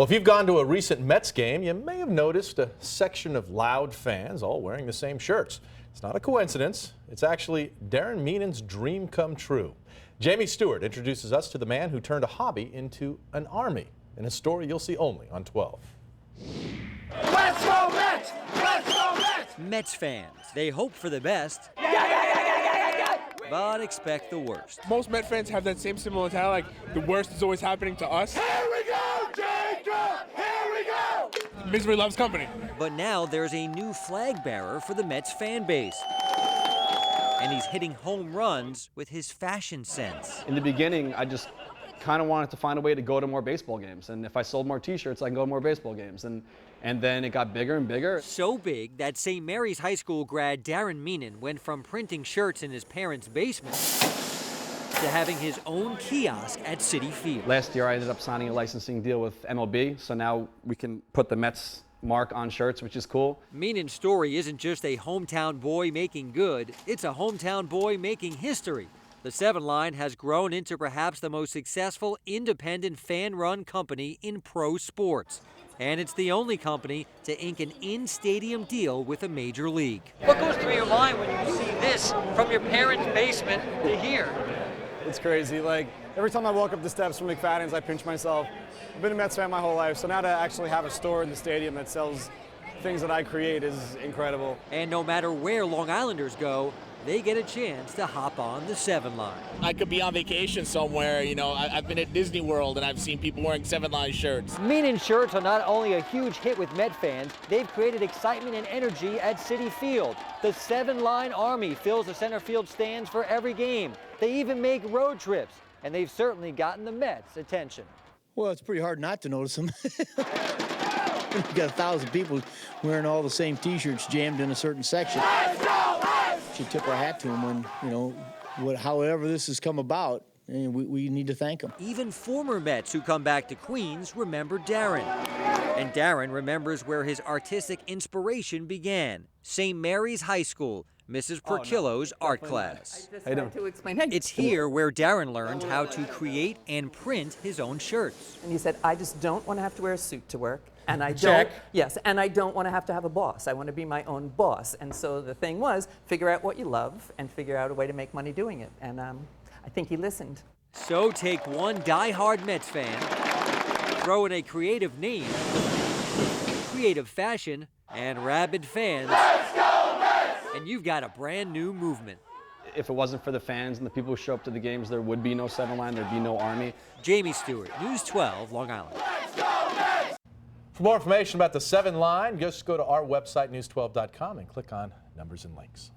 Well, if you've gone to a recent Mets game, you may have noticed a section of loud fans all wearing the same shirts. It's not a coincidence. It's actually Darren Meenan's dream come true. Jamie Stewart introduces us to the man who turned a hobby into an army in a story you'll see only on 12. Let's go Mets! Let's go Mets! Mets fans, they hope for the best, but expect the worst. Most Met fans have that same similar mentality, like the worst is always happening to us. Here we go, Jacob! Here we go! Misery loves company. But now there's a new flag bearer for the Mets fan base. And he's hitting home runs with his fashion sense. In the beginning, I just kind of wanted to find a way to go to more baseball games. And if I sold more t-shirts, I can go to more baseball games. And then it got bigger and bigger. So big that St. Mary's High School grad Darren Meenan went from printing shirts in his parents' basement to having his own kiosk at Citi Field. Last year, I ended up signing a licensing deal with MLB, so now we can put the Mets mark on shirts, which is cool. Meenan's story isn't just a hometown boy making good, it's a hometown boy making history. The 7 Line has grown into perhaps the most successful independent fan-run company in pro sports. And it's the only company to ink an in-stadium deal with a major league. What goes through your mind when you see this from your parents' basement to here? It's crazy. Like, every time I walk up the steps from McFadden's, I pinch myself. I've been a Mets fan my whole life, so now to actually have a store in the stadium that sells things that I create is incredible. And no matter where Long Islanders go, they get a chance to hop on the 7 Line. I could be on vacation somewhere, you know, I've been at Disney World and I've seen people wearing 7 Line shirts. Meenan shirts are not only a huge hit with Met fans, they've created excitement and energy at Citi Field. The 7 Line Army fills the center field stands for every game. They even make road trips, and they've certainly gotten the Mets' attention. Well, it's pretty hard not to notice them. You've got 1,000 people wearing all the same T-shirts jammed in a certain section. Should tip our hat to them when, you know, however this has come about, and we need to thank them. Even former Mets who come back to Queens remember Darren. And Darren remembers where his artistic inspiration began, St. Mary's High School, Mrs. Perkillo's art class. It's here where Darren learned how to create and print his own shirts. And he said, I just don't want to have to wear a suit to work. And I don't, yes, and I don't want to have a boss. I want to be my own boss. And so the thing was, figure out what you love and figure out a way to make money doing it. And I think he listened. So take one die-hard Mets fan, throw in a creative name, creative fashion, and rabid fans, and you've got a brand new movement. If it wasn't for the fans and the people who show up to the games, there would be no 7 Line, there'd be no Army. Jamie Stewart, News 12, Long Island. For more information about the 7 Line, just go to our website, news12.com, and click on Numbers and Links.